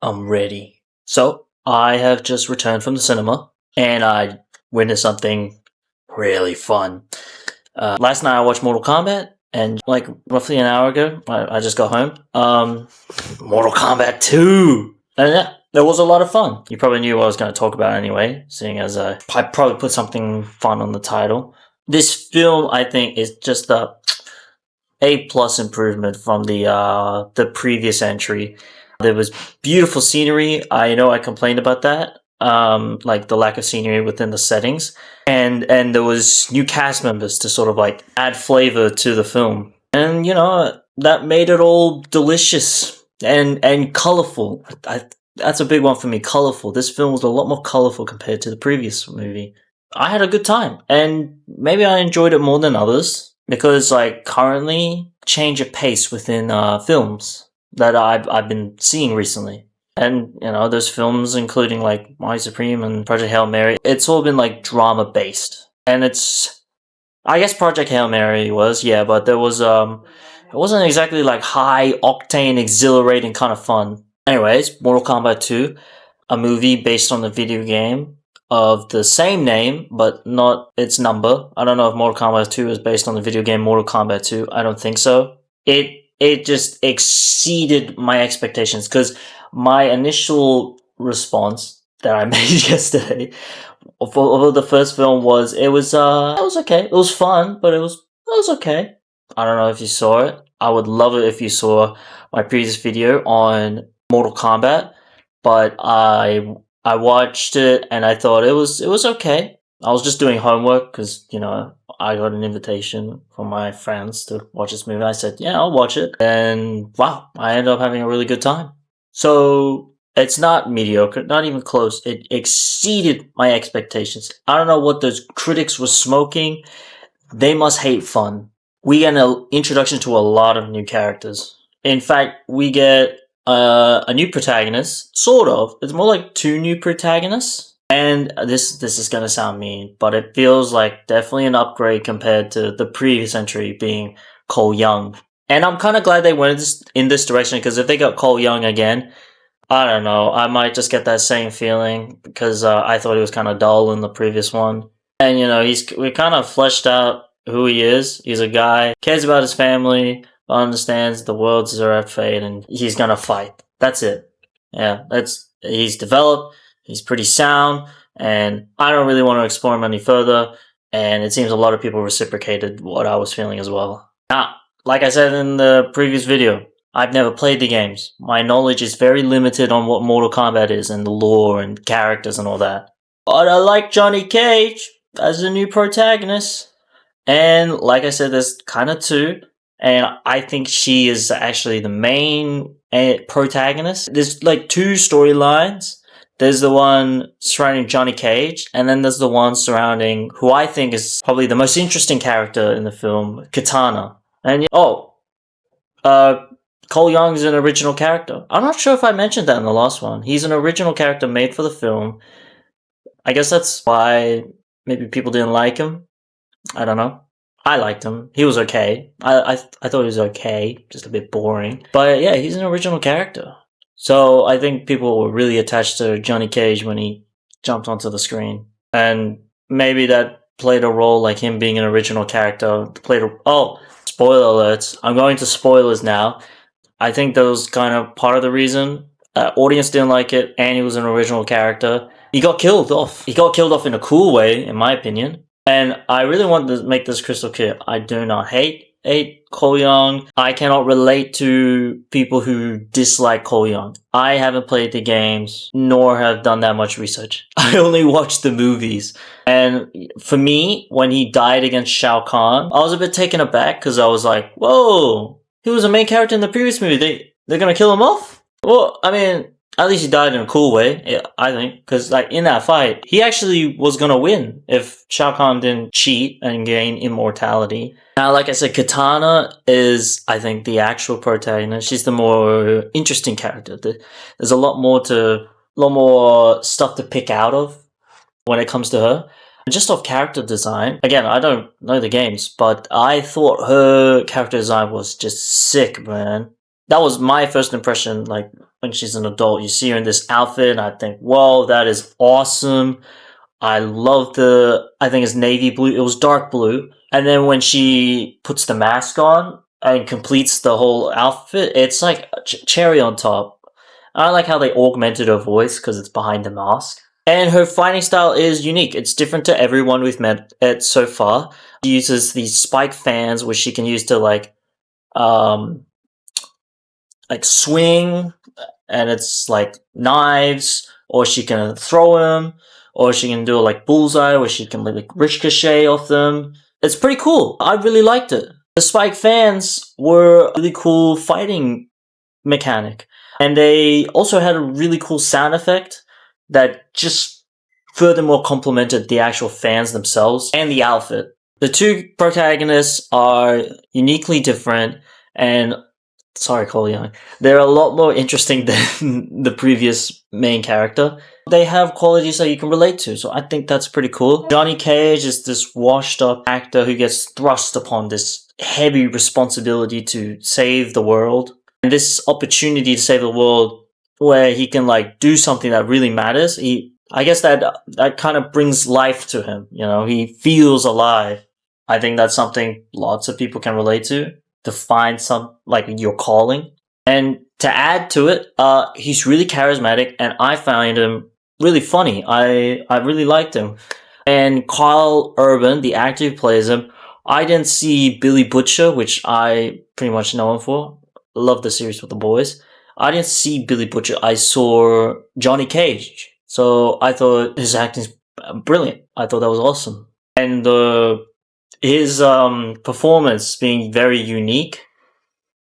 I'm ready. So, I have just returned from the cinema, and I witnessed something really fun. Last night I watched Mortal Kombat, and like roughly an hour ago, I just got home. Mortal Kombat 2! And yeah, that was a lot of fun. You probably knew what I was going to talk about anyway, seeing as I probably put something fun on the title. This film, I think, is just a plus improvement from the previous entry. There was beautiful scenery. I know I complained about that, like the lack of scenery within the settings, and there was new cast members to sort of like add flavor to the film, and that made it all delicious and colorful. That's a big one for me. Colorful. This film was a lot more colorful compared to the previous movie. I had a good time, and maybe I enjoyed it more than others because, like, currently change of pace within films that I've been seeing recently. And those films, including like My Supreme and Project Hail Mary, it's all been like drama based, and I guess Project Hail Mary was, yeah, but there was it wasn't exactly like high octane, exhilarating kind of fun. Anyways, Mortal Kombat 2, a movie based on the video game of the same name, but not its number. I don't know if Mortal Kombat 2 is based on the video game Mortal Kombat 2. I don't think so. It just exceeded my expectations because my initial response that I made yesterday for the first film was it was okay. It was fun, but it was okay. I don't know if you saw it. I would love it if you saw my previous video on Mortal Kombat, but I watched it and I thought it was okay. I was just doing homework because I got an invitation from my friends to watch this movie. I said, yeah, I'll watch it, and wow, I ended up having a really good time. So it's not mediocre, not even close. It exceeded my expectations. I don't know what those critics were smoking. They must hate fun. We get an introduction to a lot of new characters. In fact, we get a new protagonist, sort of. It's more like two new protagonists. And this is gonna sound mean, but it feels like definitely an upgrade compared to the previous entry being Cole Young. And I'm kind of glad they went in this direction, because if they got Cole Young again, I don't know, I might just get that same feeling, because I thought he was kind of dull in the previous one. And we kind of fleshed out who he is. He's a guy, cares about his family, understands the worlds are at fate, and he's gonna fight. That's it. Yeah, he's developed, he's pretty sound, and I don't really want to explore him any further, and it seems a lot of people reciprocated what I was feeling as well. Now, like I said in the previous video, I've never played the games. My knowledge is very limited on what Mortal Kombat is and the lore and characters and all that. But I like Johnny Cage as a new protagonist. And like I said, there's kind of two. And I think she is actually the main protagonist. There's like two storylines. There's the one surrounding Johnny Cage, and then there's the one surrounding who I think is probably the most interesting character in the film, Katana. And Cole Young is an original character. I'm not sure if I mentioned that in the last one. He's an original character made for the film. I guess that's why maybe people didn't like him. I don't know. I liked him. He was okay. I thought he was okay, just a bit boring. But yeah, he's an original character. So I think people were really attached to Johnny Cage when he jumped onto the screen. And maybe that played a role, like him being an original character. Oh, spoiler alerts. I'm going to spoilers now. I think that was kind of part of the reason. Audience didn't like it, and he was an original character. He got killed off. He got killed off in a cool way, in my opinion. And I really want to make this crystal clear. I do not hate Cole Young. I cannot relate to people who dislike Cole Young. I haven't played the games, nor have done that much research. I only watched the movies. And for me, when he died against Shao Kahn, I was a bit taken aback, because I was like, whoa, he was a main character in the previous movie. They're gonna kill him off? Well, I mean, at least he died in a cool way, I think, because like in that fight, he actually was gonna win if Shao Kahn didn't cheat and gain immortality. Now, like I said, Katana is, I think, the actual protagonist. She's the more interesting character. There's a lot more stuff to pick out of when it comes to her. Just off character design, again, I don't know the games, but I thought her character design was just sick, man. that was my first impression. Like when she's an adult, you see her in this outfit, and I think, whoa, that is awesome. I love I think it's navy blue. It was dark blue. And then when she puts the mask on and completes the whole outfit, it's like a cherry on top. I like how they augmented her voice because it's behind the mask. And her fighting style is unique. It's different to everyone we've met at so far. She uses these spike fans, which she can use to um, like swing, and it's like knives, or she can throw them, or she can do like bullseye, where she can like ricochet off them. It's pretty cool. I really liked it. The spike fans were a really cool fighting mechanic, and they also had a really cool sound effect that just furthermore complemented the actual fans themselves and the outfit. The two protagonists are uniquely different, and sorry, Cole Young. They're a lot more interesting than the previous main character. They have qualities that you can relate to, so I think that's pretty cool. Johnny Cage is this washed up actor who gets thrust upon this heavy responsibility to save the world. And this opportunity to save the world where he can like do something that really matters. I guess that kind of brings life to him, you know, he feels alive. I think that's something lots of people can relate to find some like your calling. And to add to it, he's really charismatic, and I found him really funny. I really liked him. And Carl Urban, the actor who plays him, I didn't see Billy Butcher, which I pretty much know him for. Love the series with the boys. I didn't see Billy Butcher. I saw Johnny Cage. So I thought his acting's brilliant. I thought that was awesome. And his performance being very unique.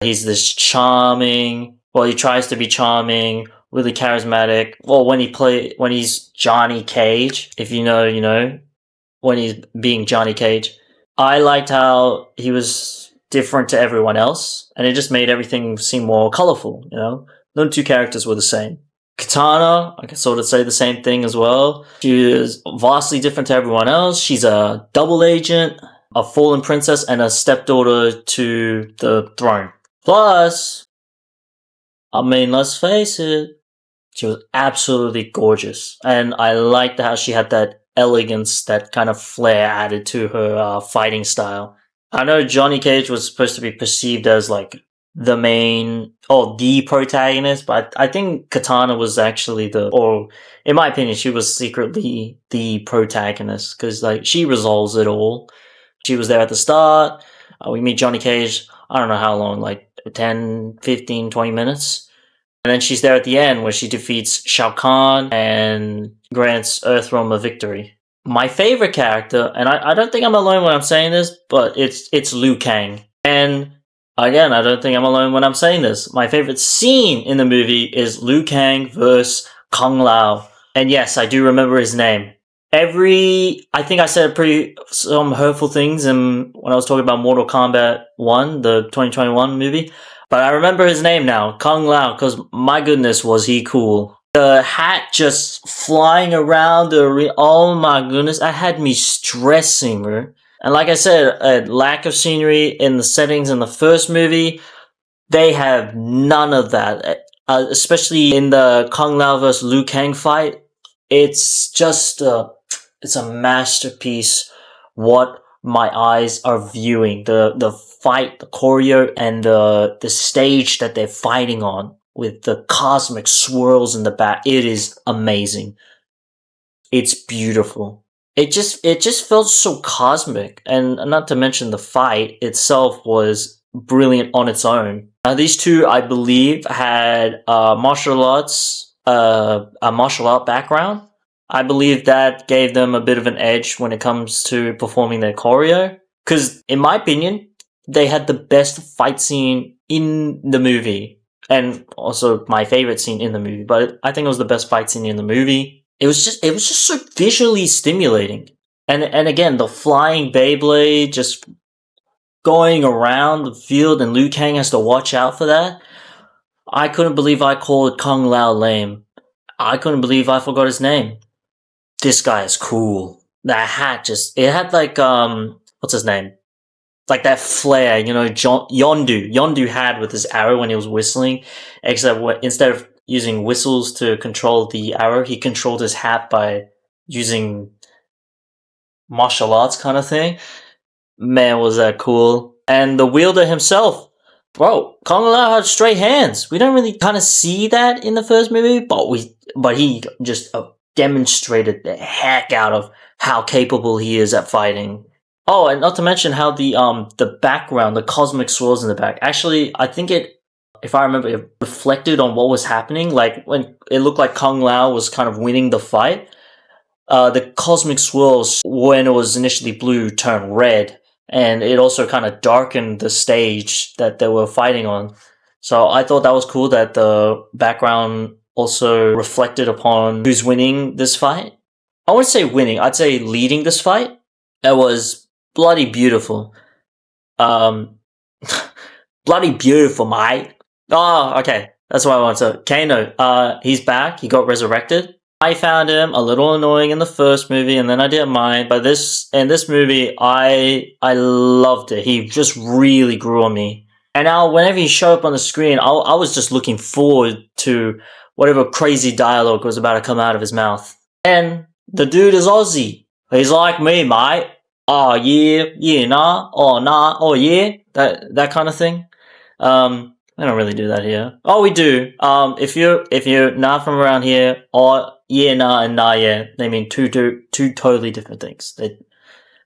He's this charming. Well, he tries to be charming, really charismatic. Well, when he's Johnny Cage, if you know, you know, when he's being Johnny Cage, I liked how he was different to everyone else, and it just made everything seem more colorful. You know, no two characters were the same. Katana, I can sort of say the same thing as well. She is vastly different to everyone else. She's a double agent, a fallen princess, and a stepdaughter to the throne. Plus, I mean, let's face it, she was absolutely gorgeous. And I liked how she had that elegance, that kind of flair added to her fighting style. I know Johnny Cage was supposed to be perceived as like the main or the protagonist, but I think Katana was actually or in my opinion, she was secretly the protagonist because like she resolves it all. She was there at the start. We meet Johnny Cage, I don't know how long, like 10, 15, 20 minutes. And then she's there at the end where she defeats Shao Kahn and grants Earthrealm a victory. My favorite character, and I don't think I'm alone when I'm saying this, but it's Liu Kang. And again, I don't think I'm alone when I'm saying this. My favorite scene in the movie is Liu Kang versus Kung Lao. And yes, I do remember his name. I think I said some hurtful things when I was talking about Mortal Kombat 1, the 2021 movie. But I remember his name now, Kung Lao, because my goodness, was he cool. The hat just flying around oh my goodness, that had me stressing, bro. And like I said, a lack of scenery in the settings in the first movie, they have none of that. Especially in the Kung Lao vs. Liu Kang fight, it's just it's a masterpiece. What my eyes are viewing, the fight, the choreo, and the stage that they're fighting on with the cosmic swirls in the back. It is amazing. It's beautiful. It just felt so cosmic, and not to mention the fight itself was brilliant on its own. These two, I believe, had a martial art background. I believe that gave them a bit of an edge when it comes to performing their choreo. Because, in my opinion, they had the best fight scene in the movie. And also my favorite scene in the movie. But I think it was the best fight scene in the movie. It was just so visually stimulating. And again, the flying Beyblade just going around the field, and Liu Kang has to watch out for that. I couldn't believe I called Kung Lao lame. I couldn't believe I forgot his name. This guy is cool. That hat it had like, what's his name? like that flare, Yondu had with his arrow when he was whistling, except instead of using whistles to control the arrow, he controlled his hat by using martial arts kind of thing. Man, was that cool. And the wielder himself, bro, Kung Lao had straight hands. We don't really kind of see that in the first movie, but he just demonstrated the heck out of how capable he is at fighting. Oh, and not to mention how the background, the cosmic swirls in the back. Actually, I think if I remember, it reflected on what was happening. Like when it looked like Kung Lao was kind of winning the fight, the cosmic swirls, when it was initially blue, turned red, and it also kind of darkened the stage that they were fighting on. So I thought that was cool that the background also reflected upon who's winning this fight. I wouldn't say winning, I'd say leading this fight. It was bloody beautiful. Bloody beautiful, mate. Oh, okay. That's what I want to. Kano, he's back. He got resurrected. I found him a little annoying in the first movie, and then I didn't mind. But in this movie, I loved it. He just really grew on me. And now, whenever he showed up on the screen, I was just looking forward to whatever crazy dialogue was about to come out of his mouth. And the dude is Aussie. He's like me, mate. Oh yeah, nah, oh yeah, that kind of thing. I don't really do that here. Oh, we do. If you're not from around here, or yeah, nah, and nah, yeah, they mean two totally different things.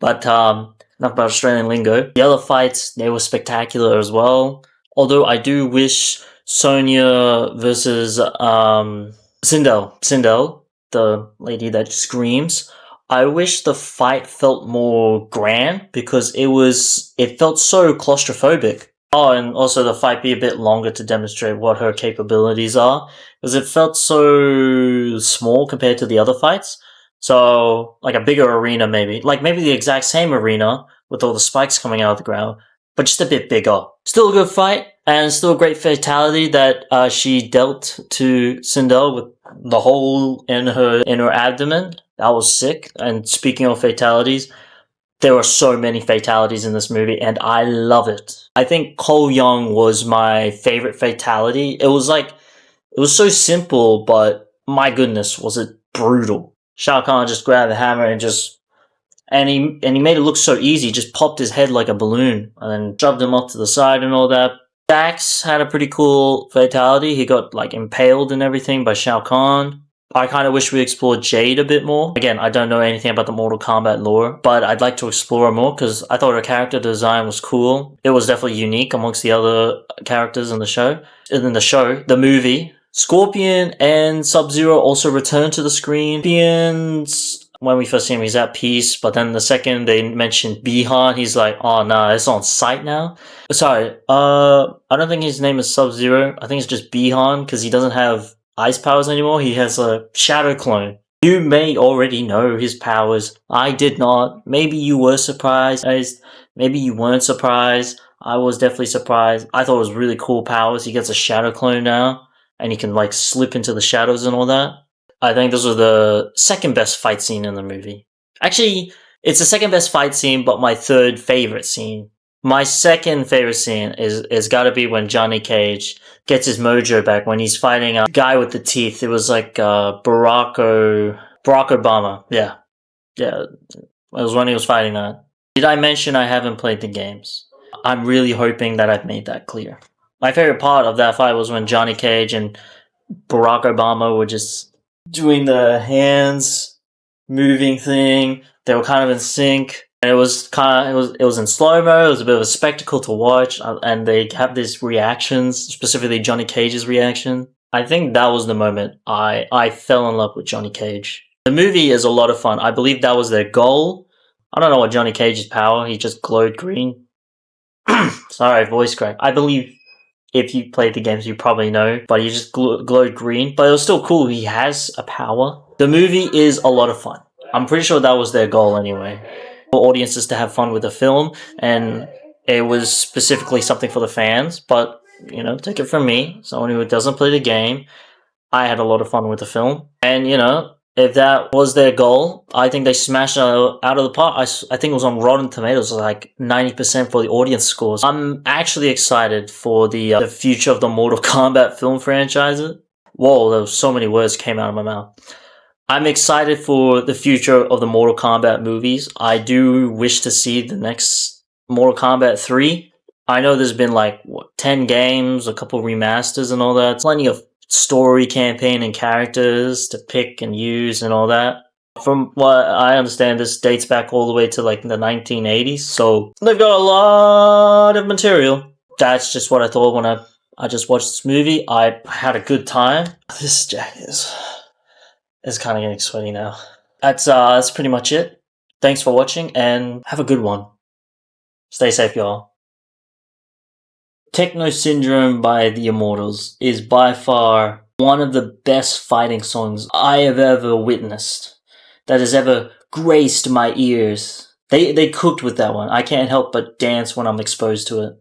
But enough about Australian lingo. The other fights, they were spectacular as well. Although I do wish Sonya versus Sindel, the lady that screams. I wish the fight felt more grand because it felt so claustrophobic. Oh, and also the fight be a bit longer to demonstrate what her capabilities are, because it felt so small compared to the other fights. So, like a bigger arena maybe. Like maybe the exact same arena with all the spikes coming out of the ground, but just a bit bigger. Still a good fight, and still a great fatality that she dealt to Sindel with the hole in her abdomen. That was sick. And speaking of fatalities, there were so many fatalities in this movie, and I love it. I think Cole Young was my favorite fatality. It was so simple, but my goodness, was it brutal. Shao Kahn just grabbed the hammer and he made it look so easy. Just popped his head like a balloon and then shoved him off to the side and all that. Dax had a pretty cool fatality. He got like impaled and everything by Shao Kahn. I kind of wish we explored Jade a bit more. Again, I don't know anything about the Mortal Kombat lore, but I'd like to explore her more because I thought her character design was cool. It was definitely unique amongst the other characters in the show. And in the movie, Scorpion and Sub-Zero also returned to the screen. Scorpion's, when we first see him, he's at peace, but then the second they mentioned Bihan, he's like, oh nah, it's on site now. Sorry, I don't think his name is Sub-Zero. I think it's just Bihan because he doesn't have ice powers anymore. He has a shadow clone. You may already know his powers. I did not. Maybe you were surprised. Maybe you weren't surprised. I was definitely surprised. I thought it was really cool powers. He gets a shadow clone now, and he can like slip into the shadows and all that. I think this was the second best fight scene in the movie. Actually, it's the second best fight scene, but my third favorite scene. My second favorite scene is gotta be when Johnny Cage gets his mojo back when he's fighting a guy with the teeth. It was like Barack Obama. Yeah. It was when he was fighting that. Did I mention I haven't played the games? I'm really hoping that I've made that clear. My favorite part of that fight was when Johnny Cage and Barack Obama were just doing the hands moving thing. They were kind of in sync. And it was in slow-mo. It was a bit of a spectacle to watch, and they have these reactions, specifically Johnny Cage's reaction. I think that was the moment I fell in love with Johnny Cage. The movie is a lot of fun. I believe that was their goal. I don't know what Johnny Cage's power. He just glowed green. Sorry, voice crack. I believe if you played the games, you probably know, but he just glowed green. But it was still cool. He has a power. The movie is a lot of fun. I'm pretty sure that was their goal anyway. For audiences to have fun with the film, and it was specifically something for the fans. But, take it from me, someone who doesn't play the game, I had a lot of fun with the film. And, If that was their goal, I think they smashed it out of the park. I think it was on Rotten Tomatoes, like 90% for the audience scores. I'm actually excited for the future of the Mortal Kombat film franchises. Whoa, there was so many words came out of my mouth. I'm excited for the future of the Mortal Kombat movies. I do wish to see the next Mortal Kombat 3. I know there's been like 10 games, a couple remasters and all that. Plenty of story campaign and characters to pick and use and all that. From what I understand, this dates back all the way to like the 1980s, so they've got a lot of material. That's just what I thought when I just watched this movie. I had a good time. This jacket is kind of getting sweaty now. That's pretty much it. Thanks for watching and have a good one. Stay safe, y'all. Techno Syndrome by the Immortals is by far one of the best fighting songs I have ever witnessed, that has ever graced my ears. They cooked with that one. I can't help but dance when I'm exposed to it.